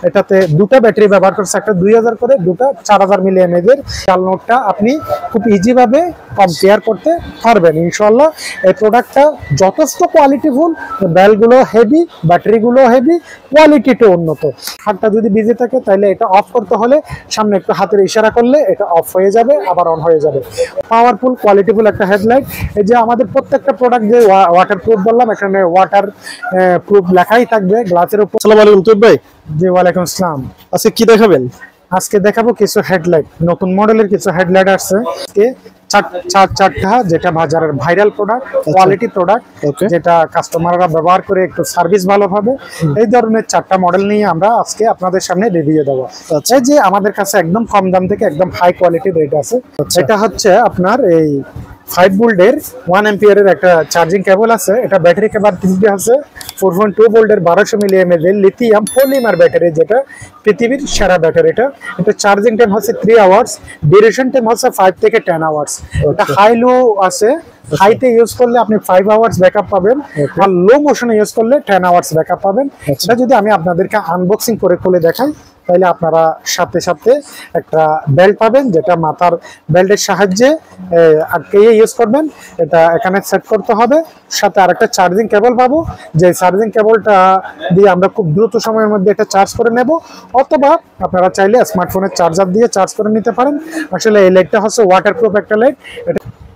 এটাতে দুটো ব্যাটারি ব্যবহার করছে, একটা 2000 করে, দুটো 4000 মিলি এমএএইচ এর। জাল নোটটা আপনি খুব ইজি ভাবে কম্পেয়ার করতে পারবেন ইনশাআল্লাহ। এই প্রোডাক্টটা যথেষ্ট কোয়ালিটিফুল, বেলগুলো হেভি, ব্যাটারিগুলো হেভি, কোয়ালিটিটা উন্নত। হাতটা যদি বিজি থাকে তাহলে এটা অফ করতে হলে সামনে একটু হাতের ইশারা করলে এটা অফ হয়ে যাবে, আবার অন হয়ে যাবে। পাওয়ারফুল কোয়ালিটিফুল একটা হেডলাইট। এই যে আমাদের প্রত্যেকটা প্রোডাক্ট যে ওয়াটার প্রুফ বললাম, এখানে ওয়াটার প্রুফ লেখাই থাকবে গ্লাসের উপর। আসসালামু আলাইকুম তুই ভাই। জি ওয়ালাইকুম আসসালাম। আজকে কি দেখাবেন? আজকে দেখাবো কিছু হেডলাইট, নতুন মডেলের কিছু হেডলাইট আসছে। চারটা যেটা বাজারের ভাইরাল প্রোডাক্ট, কোয়ালিটি প্রোডাক্ট, যেটা কাস্টমাররা ব্যবহার করে একটু সার্ভিস ভালো পাবে, এই ধরনের চারটা মডেল নিয়ে আমরা আজকে আপনাদের সামনে রিভিউ দেবো। এই যে আমাদের কাছে একদম কম দাম থেকে একদম হাই কোয়ালিটির রেট আছে। এটা হচ্ছে আপনার এই 5 ভোল্টের 1 এম্পিয়ারের একটা চার্জিং কেবল আছে। এটা ব্যাটারি ক্যাপাসিটি আছে 4.2 ভোল্টের 1200 মিলি এমএএইচ এর লিথিয়াম পলিমার ব্যাটারি, যেটা পৃথিবীর সেরা ব্যাটারি। এটা চার্জিং টাইম হচ্ছে 3 আওয়ার্স, ডিউরেশন টাইম হচ্ছে 5 থেকে 10 আওয়ার্স। এটা হাই লো আছে, হাইতে ইউজ করলে আপনি 5 আওয়ার্স ব্যাকআপ পাবেন, আর লো মোশনে ইউজ করলে 10 আওয়ার্স ব্যাকআপ পাবেন। এটা যদি আমি আপনাদেরকে আনবক্সিং করে খুলে দেখাই তাহলে আপনারা সাথে সাথে একটা বেল্ট পাবেন, যেটা মাথার বেল্টের সাহায্যে আটকে ইউজ করবেন। এটা এখানে সেট করতে হবে। সাথে আরেকটা চার্জিং কেবল পাবো, যে চার্জিং কেবলটা দিয়ে আমরা খুব দ্রুত সময়ের মধ্যে এটা চার্জ করে নেব, অথবা আপনারা চাইলে স্মার্টফোনের চার্জার দিয়ে চার্জ করে নিতে পারেন। আসলে এই লাইটটা হচ্ছে ওয়াটারপ্রুফ একটা লাইট।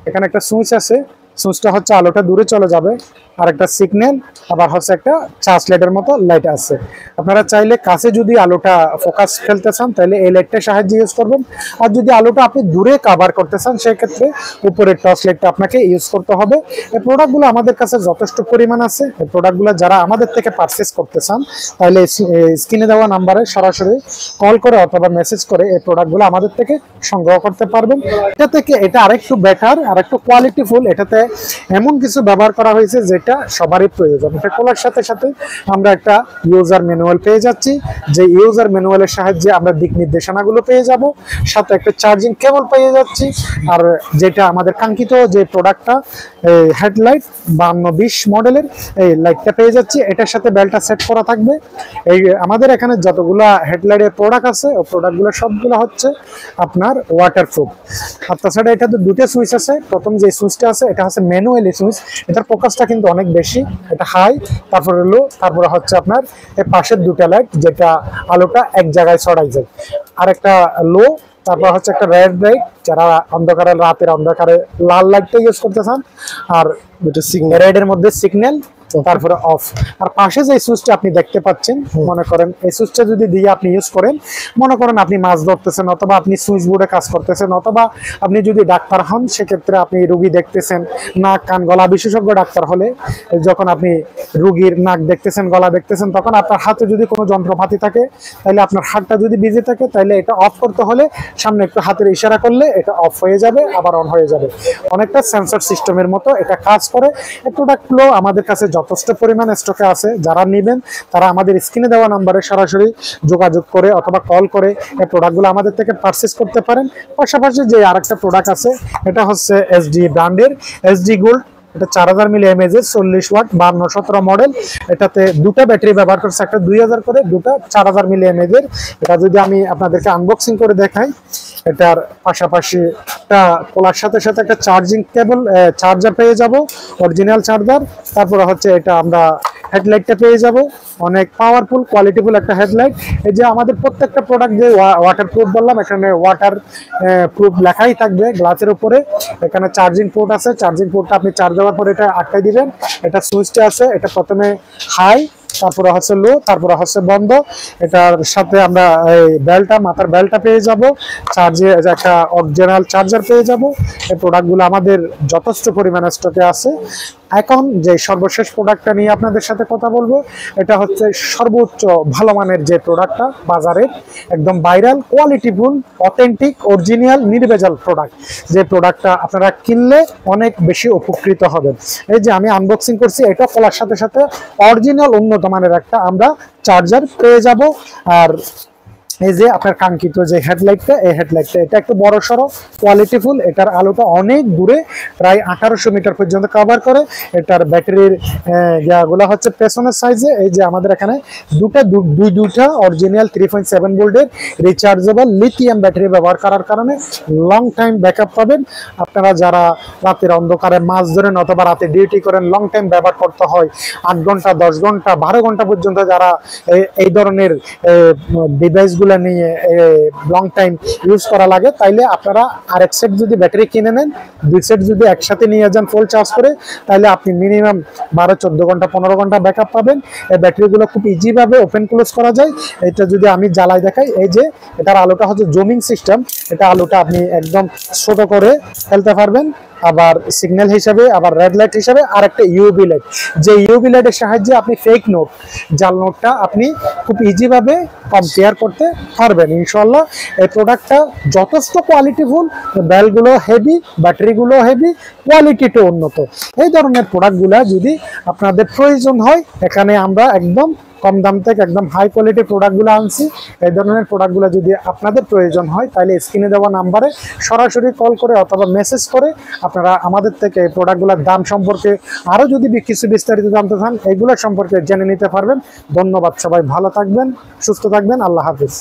এখানে একটা সুইচ আছে, সুইচটা হচ্ছে আলোটা দূরে চলে যাবে, আর একটা সিগন্যাল, আবার হচ্ছে একটা চার্জ লাইটের মতো লাইট আছে। আপনারা চাইলে কাছে যদি আলোটা ফোকাস ফেলতে চান তাহলে এই লাইটটার সাহায্যে ইউজ করবেন, আর যদি আলোটা আপনি দূরে কভার করতে চান সেক্ষেত্রে উপরের টর্চ লাইটটা আপনাকে ইউজ করতে হবে। এই প্রোডাক্টগুলো আমাদের কাছে যথেষ্ট পরিমাণ আছে। এই প্রোডাক্টগুলো যারা আমাদের থেকে পারচেস করতে চান তাহলে স্ক্রিনে দেওয়া নাম্বারে সরাসরি কল করে অথবা মেসেজ করে এই প্রোডাক্টগুলো আমাদের থেকে সংগ্রহ করতে পারবেন। এটা থেকে এটা আরেকটু বেটার, আরেকটু কোয়ালিটিফুল। এটাতে এমন কিছু ব্যবহার করা হয়েছে যেটা সবারই প্রয়োজন। এটা খোলার সাথে সাথে আমরা একটা ইউজার ম্যানুয়াল পেয়ে যাচ্ছি, যে ইউজার ম্যানুয়ালের সাহায্যে আমরা দিক নির্দেশনাগুলো পেয়ে যাব, সাথে একটা চার্জিং কেবল পেয়ে যাচ্ছি, আর যেটা আমাদের কাঙ্ক্ষিত যে প্রোডাক্টটা হেডলাইট 5220 মডেলের এই লাইটটা পেয়ে যাচ্ছি। এটার সাথে বেলটা সেট করা থাকবে। এই আমাদের এখানে যতগুলা হেডলাইটের প্রোডাক্ট আছে ওই প্রোডাক্টগুলো সবগুলো হচ্ছে আপনার ওয়াটারপ্রুফ। আর তাছাড়া এটাতে দুটো সুইচ আছে। প্রথম যে সুইচটা আছে এটা হচ্ছে ম্যানুয়ালি সুইচ, এটার ফোকাসটা কিন্তু অনেক বেশি, এটা হাই, তারপরে লো, তারপরে হচ্ছে আপনার এই পাশের দুটা লাইট যেটা আলোটা এক জায়গায় ছড়াই যায়, আর একটা লো, তারপর হচ্ছে একটা রেড লাইট যারা অন্ধকারে রাতের অন্ধকারে লাল লাইটটা ইউজ করতে চান, আর রেড এর মধ্যে সিগন্যাল, তারপরে অফ। আর পাশে যে সুইচটা আপনি দেখতে পাচ্ছেন, মনে করেন এই সুইচটা যদি দিয়ে আপনি ইউজ করেন, মনে করেন আপনি মাছ ধরতেছেন, অথবা আপনি সুইচ বোর্ডে কাজ করতেছেন, অথবা আপনি যদি ডাক্তার হন সেক্ষেত্রে আপনি রুগী দেখতেছেন, নাক কান গলা বিশেষজ্ঞ ডাক্তার হলে যখন আপনি রুগীর নাক দেখতেছেন, গলা দেখতেছেন, তখন আপনার হাতে যদি কোনো যন্ত্রপাতি থাকে তাহলে আপনার হাতটা যদি বিজি থাকে তাহলে এটা অফ করতে হলে সামনে একটু হাতের ইশারা করলে এটা অফ হয়ে যাবে, আবার অন হয়ে যাবে। অনেকটা সেন্সর সিস্টেমের মতো এটা কাজ করে। এই প্রোডাক্টগুলো আমাদের কাছে যথেষ্ট পরিমাণ স্টকে আছে। যারা নেবেন তারা আমাদের স্ক্রিনে দেওয়া নাম্বারে সরাসরি যোগাযোগ করে অথবা কল করে এই প্রোডাক্টগুলো আমাদের থেকে পারচেস করতে পারেন। পাশাপাশি যে আরেকটা প্রোডাক্ট আছে এটা হচ্ছে এসডি ব্র্যান্ডের এসডি গোল্ড। এটা 4000 মিলি এমএএইচ এর 40 ওয়াট 5217 মডেল। এটাতে দুটো ব্যাটারি ব্যবহার করছে, একটা 2000 করে, দুটো 4000 মিলি এমএএইচ এর। এটা যদি আমি আপনাদেরকে আনবক্সিং করে দেখাই, এটার পাশাপাশি একটা খোলার সাথে সাথে একটা চার্জিং কেবল চার্জার পেয়ে যাব, অরিজিনাল চার্জার। তারপরে হচ্ছে এটা আমরা হেডলাইটটা পেয়ে যাব, অনেক পাওয়ারফুল কোয়ালিটিফুল একটা হেডলাইট। এই যে আমাদের প্রত্যেকটা প্রোডাক্ট যে ওয়াটারপ্রুফ বললাম, এখানে ওয়াটার প্রুফ লেখাই থাকবে গ্লাসের উপরে। এখানে চার্জিং পোর্ট আছে, চার্জিং পোর্টটা আপনি চার্জ দেওয়ার পরে এটা আটকাই দিবেন। এটা সুইচটা আছে, এটা প্রথমে হাই, তারপরে হচ্ছে লো, তারপরে হচ্ছে বন্ধ। এটার সাথে আমরা এই বেলটা, মাথার বেলটা পেয়ে যাব, চার্জে একটা অরিজিনাল চার্জার পেয়ে যাব। এই প্রোডাক্টগুলো আমাদের যথেষ্ট পরিমাণে স্টকে আছে। এখন যে সর্বশেষ প্রোডাক্টটা নিয়ে আপনাদের সাথে কথা বলবো, এটা হচ্ছে সর্বোচ্চ ভালো মানের যে প্রোডাক্টটা বাজারের, একদম ভাইরাল, কোয়ালিটিফুল, অথেন্টিক, অরিজিনাল, নির্ভেজাল প্রোডাক্ট। যে প্রোডাক্টটা আপনারা কিনলে অনেক বেশি উপকৃত হবেন। এই যে আমি আনবক্সিং করছি, এটা খোলার সাথে সাথে অরিজিনাল উন্নত মানের একটা আমরা চার্জার পেয়ে যাব। আর এই যে আপনার কাঙ্ক্ষিত যে হেডলাইটটা, এই হেডলাইটটা এটা একটু বড় সড়ো কোয়ালিটিফুল, এটার আলোটা অনেক দূরে প্রায় 1800 মিটার পর্যন্ত কভার করে। এটার ব্যাটারির ইয়াগুলো হচ্ছে পেছনের সাইজে, এই যে আমাদের এখানে দুটা অরিজিনাল 3.7 ভোল্টের রিচার্জেবল লিথিয়াম ব্যাটারি ব্যবহার করার কারণে লং টাইম ব্যাকআপ পাবেন। আপনারা যারা রাতের অন্ধকারে মাছ ধরেন অথবা রাতে ডিউটি করেন, লং টাইম ব্যবহার করতে হয়, 8 ঘন্টা 10 ঘন্টা 12 ঘন্টা পর্যন্ত যারা এই ধরনের ডিভাইসগুলো নিয়ে লং টাইম ইউজ করা লাগে, তাইলে আপনারা আরেক সেট যদি ব্যাটারি কিনে নেন, 2 সেট যদি একসাথে নিয়ে যান ফুল চার্জ করে, তাহলে আপনি মিনিমাম 12-14 ঘন্টা 15 ঘন্টা ব্যাকআপ পাবেন। এই ব্যাটারিগুলো খুব ইজিভাবে ওপেন ক্লোজ করা যায়। এটা যদি আমি জ্বালাই দেখাই, এই যে এটার আলোটা হচ্ছে জুমিং সিস্টেম, এটা আলোটা আপনি একদম ছোট করে ফেলতে পারবেন। আবার সিগন্যাল হিসাবে, আবার রেড লাইট হিসাবে, আর একটা ইউভি লাইট, যে ইউভি লাইটের সাহায্যে আপনি ফেক নোট, জাল নোটটা আপনি খুব ইজিভাবে কম্পেয়ার করতে পারবেন ইনশাআল্লাহ। এই প্রোডাক্টটা যথেষ্ট কোয়ালিটিফুল, বেলগুলো হেভি, ব্যাটারিগুলো হেভি, কোয়ালিটিটাও উন্নত। এই ধরনের প্রোডাক্টগুলো যদি আপনাদের প্রয়োজন হয়, এখানে আমরা একদম কম দাম থেকে একদম হাই কোয়ালিটি প্রোডাক্টগুলো আনছি। এই ধরনের প্রোডাক্টগুলো যদি আপনাদের প্রয়োজন হয়, তাহলে স্ক্রিনে দেওয়া নাম্বারে সরাসরি কল করে অথবা মেসেজ করে আপনারা আমাদের থেকে এই প্রোডাক্টগুলোর দাম সম্পর্কে আরও যদি কিছু বিস্তারিত জানতে চান, এগুলো সম্পর্কে জেনে নিতে পারবেন। ধন্যবাদ, সবাই ভালো থাকবেন, সুস্থ থাকবেন, আল্লাহ হাফিজ।